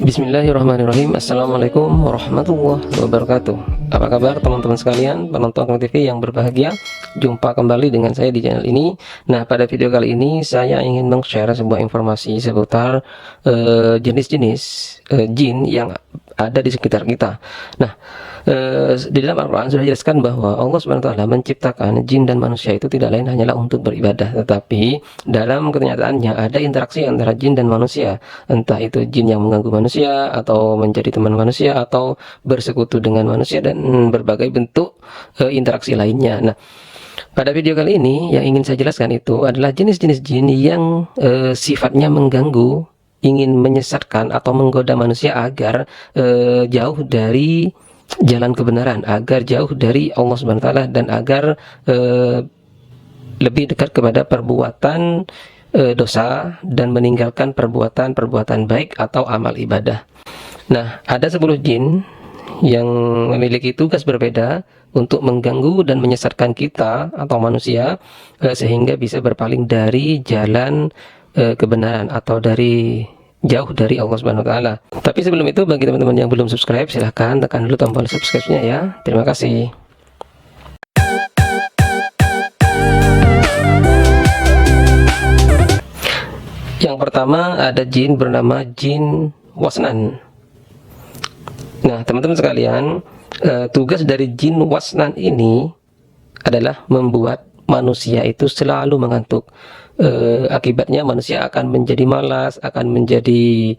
Bismillahirrahmanirrahim. Assalamualaikum warahmatullahi wabarakatuh. Apa kabar teman-teman sekalian, penonton Akang TV yang berbahagia? Jumpa kembali dengan saya di channel ini. Nah, pada video kali ini saya ingin meng-share sebuah informasi seputar jenis-jenis jin yang ada di sekitar kita. Nah, di dalam Al-Quran sudah dijelaskan bahwa Allah SWT menciptakan jin dan manusia itu tidak lain hanyalah untuk beribadah, tetapi dalam kenyataannya ada interaksi antara jin dan manusia, entah itu jin yang mengganggu manusia atau menjadi teman manusia atau bersekutu dengan manusia dan berbagai bentuk interaksi lainnya. Nah, pada video kali ini yang ingin saya jelaskan itu adalah jenis-jenis jin yang sifatnya mengganggu, ingin menyesatkan atau menggoda manusia agar jauh dari jalan kebenaran, agar jauh dari Allah SWT dan agar lebih dekat kepada perbuatan dosa dan meninggalkan perbuatan-perbuatan baik atau amal ibadah. Nah, ada 10 jin yang memiliki tugas berbeda untuk mengganggu dan menyesatkan kita atau manusia sehingga bisa berpaling dari jalan kebenaran atau jauh dari Allah Subhanahu wa taala. Tapi sebelum itu, bagi teman-teman yang belum subscribe, silahkan tekan dulu tombol subscribe-nya ya. Terima kasih. Yang pertama ada jin bernama jin wasnan. Nah, teman-teman sekalian, tugas dari jin wasnan ini adalah membuat manusia itu selalu mengantuk. Akibatnya manusia akan menjadi malas, akan menjadi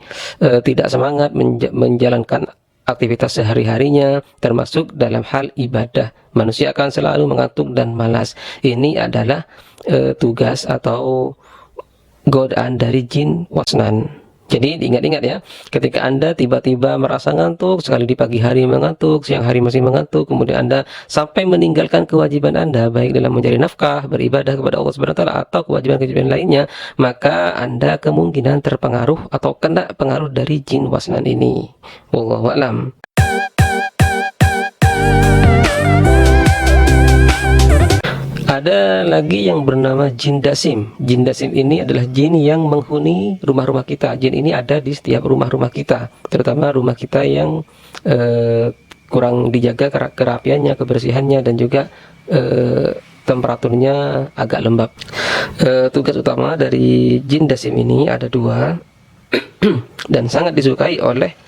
tidak semangat menjalankan aktivitas sehari-harinya, termasuk dalam hal ibadah. Manusia akan selalu mengantuk dan malas. Ini adalah tugas atau godaan dari jin wasnan. Jadi diingat-ingat ya, ketika Anda tiba-tiba merasa ngantuk, sekali di pagi hari mengantuk, siang hari masih mengantuk, kemudian Anda sampai meninggalkan kewajiban Anda, baik dalam mencari nafkah, beribadah kepada Allah Subhanahu wa taala atau kewajiban-kewajiban lainnya, maka Anda kemungkinan terpengaruh atau kena pengaruh dari jin wasnan ini. Wallahu a'lam. Ada lagi yang bernama jin dasim. Jin dasim ini adalah jin yang menghuni rumah-rumah kita. Jin ini ada di setiap rumah-rumah kita, terutama rumah kita yang kurang dijaga kerapiannya, kebersihannya, dan juga temperaturnya agak lembab. Tugas utama dari jin dasim ini ada 2 dan sangat disukai oleh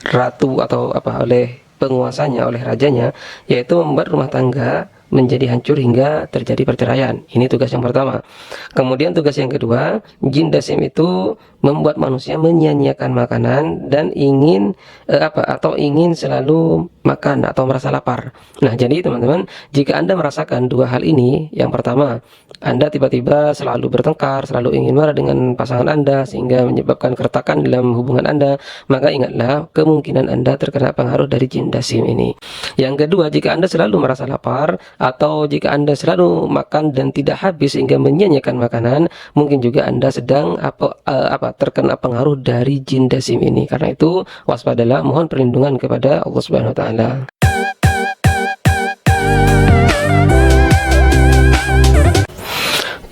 ratu atau oleh penguasanya, oleh rajanya, yaitu membuat rumah tangga menjadi hancur hingga terjadi perceraian. Ini tugas yang pertama. Kemudian tugas yang kedua, jin dasim itu membuat manusia menyia-nyiakan makanan dan ingin ingin selalu makan atau merasa lapar. Nah, jadi teman-teman, jika Anda merasakan 2 hal ini, yang pertama, Anda tiba-tiba selalu bertengkar, selalu ingin marah dengan pasangan Anda sehingga menyebabkan keretakan dalam hubungan Anda, maka ingatlah kemungkinan Anda terkena pengaruh dari jin dasim ini. Yang kedua, jika Anda selalu merasa lapar atau jika Anda selalu makan dan tidak habis sehingga menyia-nyiakan makanan, mungkin juga Anda sedang terkena pengaruh dari jin dasim ini. Karena itu waspadalah, mohon perlindungan kepada Allah Subhanahu wa taala.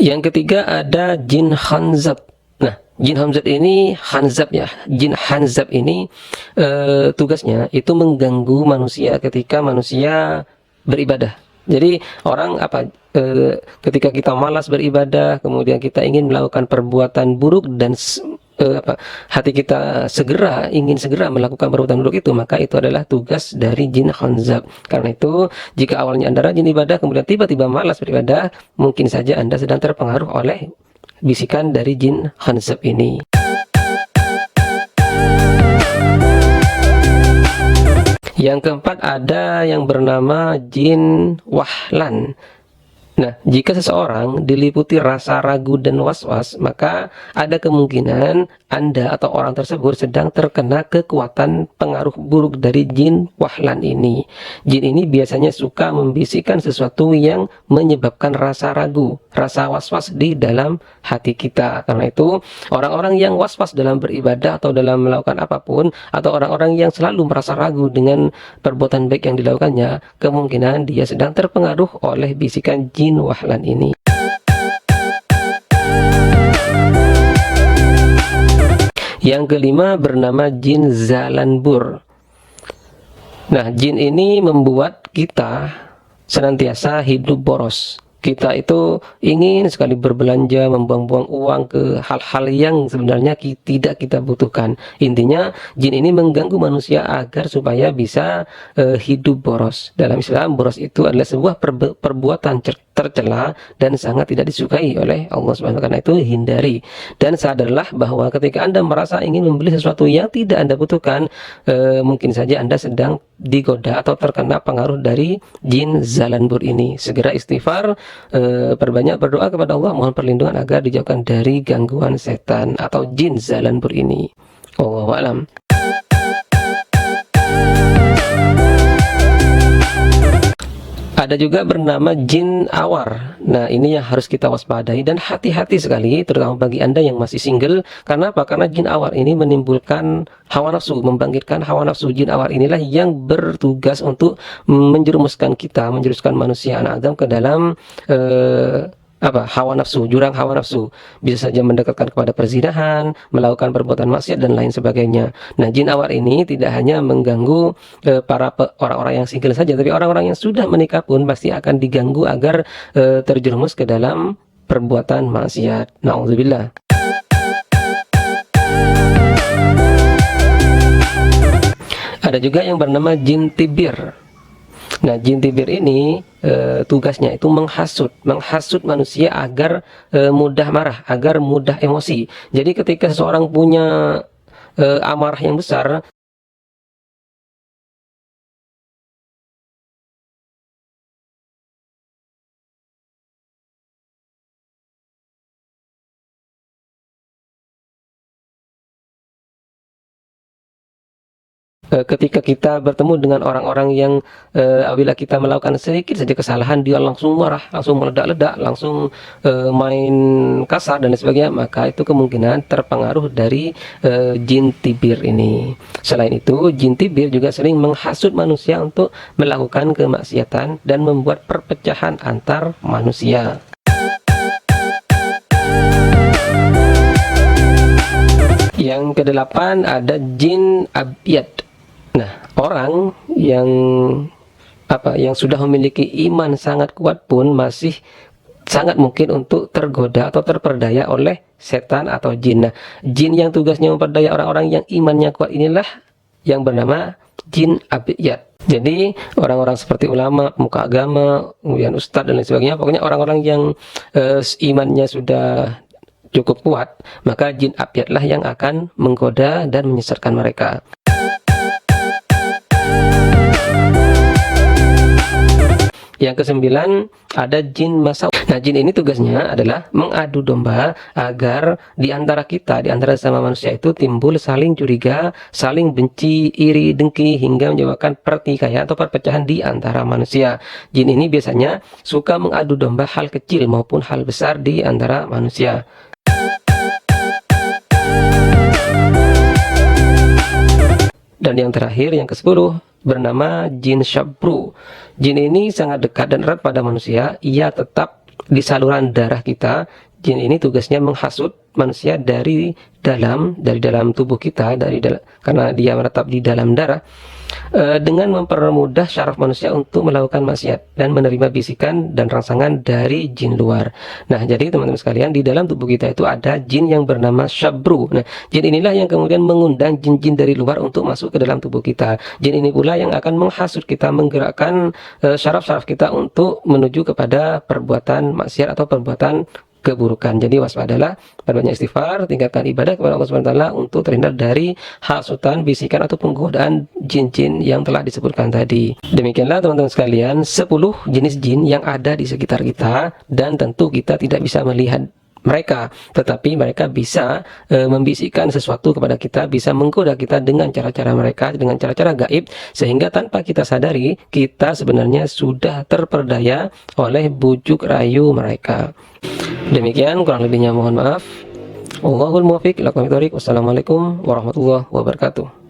Yang ketiga ada jin khanzab. Nah, jin khanzab ini jin khanzab ini tugasnya itu mengganggu manusia ketika manusia beribadah. Jadi orang ketika kita malas beribadah, kemudian kita ingin melakukan perbuatan buruk dan hati kita ingin segera melakukan perbuatan buruk itu, maka itu adalah tugas dari jin khanzab. Karena itu, jika awalnya Anda rajin ibadah, kemudian tiba-tiba malas beribadah, mungkin saja Anda sedang terpengaruh oleh bisikan dari jin khanzab ini. Yang keempat ada yang bernama jin wahlan. Nah, jika seseorang diliputi rasa ragu dan was-was, maka ada kemungkinan Anda atau orang tersebut sedang terkena kekuatan pengaruh buruk dari jin wahlan ini. Jin ini biasanya suka membisikkan sesuatu yang menyebabkan rasa ragu, rasa was-was di dalam hati kita. Karena itu, orang-orang yang was-was dalam beribadah atau dalam melakukan apapun, atau orang-orang yang selalu merasa ragu dengan perbuatan baik yang dilakukannya, kemungkinan dia sedang terpengaruh oleh bisikan jin wahlan ini. Yang kelima bernama jin Zalanbur. Nah, jin ini membuat kita senantiasa hidup boros. Kita itu ingin sekali berbelanja, membuang-buang uang ke hal-hal yang sebenarnya tidak kita butuhkan. Intinya, jin ini mengganggu manusia agar supaya bisa hidup boros. Dalam Islam, boros itu adalah sebuah perbuatan tercela dan sangat tidak disukai oleh Allah Subhanahu wa taala. Itu hindari. Dan sadarlah bahwa ketika Anda merasa ingin membeli sesuatu yang tidak Anda butuhkan, mungkin saja Anda sedang digoda atau terkena pengaruh dari jin Zalanbur ini. Segera istighfar, perbanyak berdoa kepada Allah, mohon perlindungan agar dijauhkan dari gangguan setan atau jin Zalanbur ini. Wallahu a'lam. Ada juga bernama jin awar. Nah, ini yang harus kita waspadai dan hati-hati sekali, terutama bagi Anda yang masih single. Karena apa? Karena jin awar ini menimbulkan hawa nafsu, membangkitkan hawa nafsu. Jin awar inilah yang bertugas untuk menjerumuskan kita, menjuruskan manusia anak Adam ke dalam hawa nafsu, jurang hawa nafsu. Bisa saja mendekatkan kepada perzinahan, melakukan perbuatan maksiat dan lain sebagainya. Nah, jin awar ini tidak hanya mengganggu orang-orang yang single saja, tapi orang-orang yang sudah menikah pun pasti akan diganggu agar terjerumus ke dalam perbuatan maksiat. Na'udzubillah. Ada juga yang bernama jin tibir. Nah, jin tibir ini tugasnya itu menghasut manusia agar mudah marah, agar mudah emosi. Jadi ketika seseorang punya amarah yang besar, ketika kita bertemu dengan orang-orang yang apabila kita melakukan sedikit saja kesalahan, dia langsung marah, langsung meledak-ledak, langsung main kasar dan sebagainya, maka itu kemungkinan terpengaruh dari jin tibir ini. Selain itu, jin tibir juga sering menghasut manusia untuk melakukan kemaksiatan dan membuat perpecahan antar manusia. Yang kedelapan ada jin abyad. Nah, orang yang sudah memiliki iman sangat kuat pun masih sangat mungkin untuk tergoda atau terperdaya oleh setan atau jin. Nah, jin yang tugasnya memperdaya orang-orang yang imannya kuat inilah yang bernama jin abyad. Jadi orang-orang seperti ulama, pemuka agama, kemudian ustadz dan lain sebagainya, pokoknya orang-orang yang imannya sudah cukup kuat, maka jin abyadlah yang akan menggoda dan menyesatkan mereka. Yang kesembilan ada jin masaw. Nah, jin ini tugasnya adalah mengadu domba agar di antara kita, di antara sesama manusia itu timbul saling curiga, saling benci, iri, dengki, hingga menyebabkan pertikaian atau perpecahan di antara manusia. Jin ini biasanya suka mengadu domba hal kecil maupun hal besar di antara manusia. Dan yang terakhir, yang ke-10, bernama jin syabru. Jin ini sangat dekat dan erat pada manusia. Ia tetap di saluran darah kita. Jin ini tugasnya menghasut manusia dari dalam tubuh kita, karena dia menetap di dalam darah, dengan mempermudah syaraf manusia untuk melakukan maksiat dan menerima bisikan dan rangsangan dari jin luar. Nah, jadi teman-teman sekalian, di dalam tubuh kita itu ada jin yang bernama syabru. Nah, jin inilah yang kemudian mengundang jin-jin dari luar untuk masuk ke dalam tubuh kita. Jin ini pula yang akan menghasut kita, menggerakkan syaraf-syaraf kita untuk menuju kepada perbuatan maksiat atau perbuatan keburukan. Jadi waspadalah, perbanyak istighfar, tingkatkan ibadah kepada Allah Subhanahu wa taala untuk terhindar dari hasutan, bisikan atau penggodaan jin-jin yang telah disebutkan tadi. Demikianlah teman-teman sekalian, 10 jenis jin yang ada di sekitar kita, dan tentu kita tidak bisa melihat mereka, tetapi mereka bisa membisikkan sesuatu kepada kita, bisa menggoda kita dengan cara-cara mereka, dengan cara-cara gaib, sehingga tanpa kita sadari, kita sebenarnya sudah terperdaya oleh bujuk rayu mereka. Demikian, kurang lebihnya mohon maaf. Wallahul muwaffiq ila aqwamit thoriq. Wassalamualaikum warahmatullahi wabarakatuh.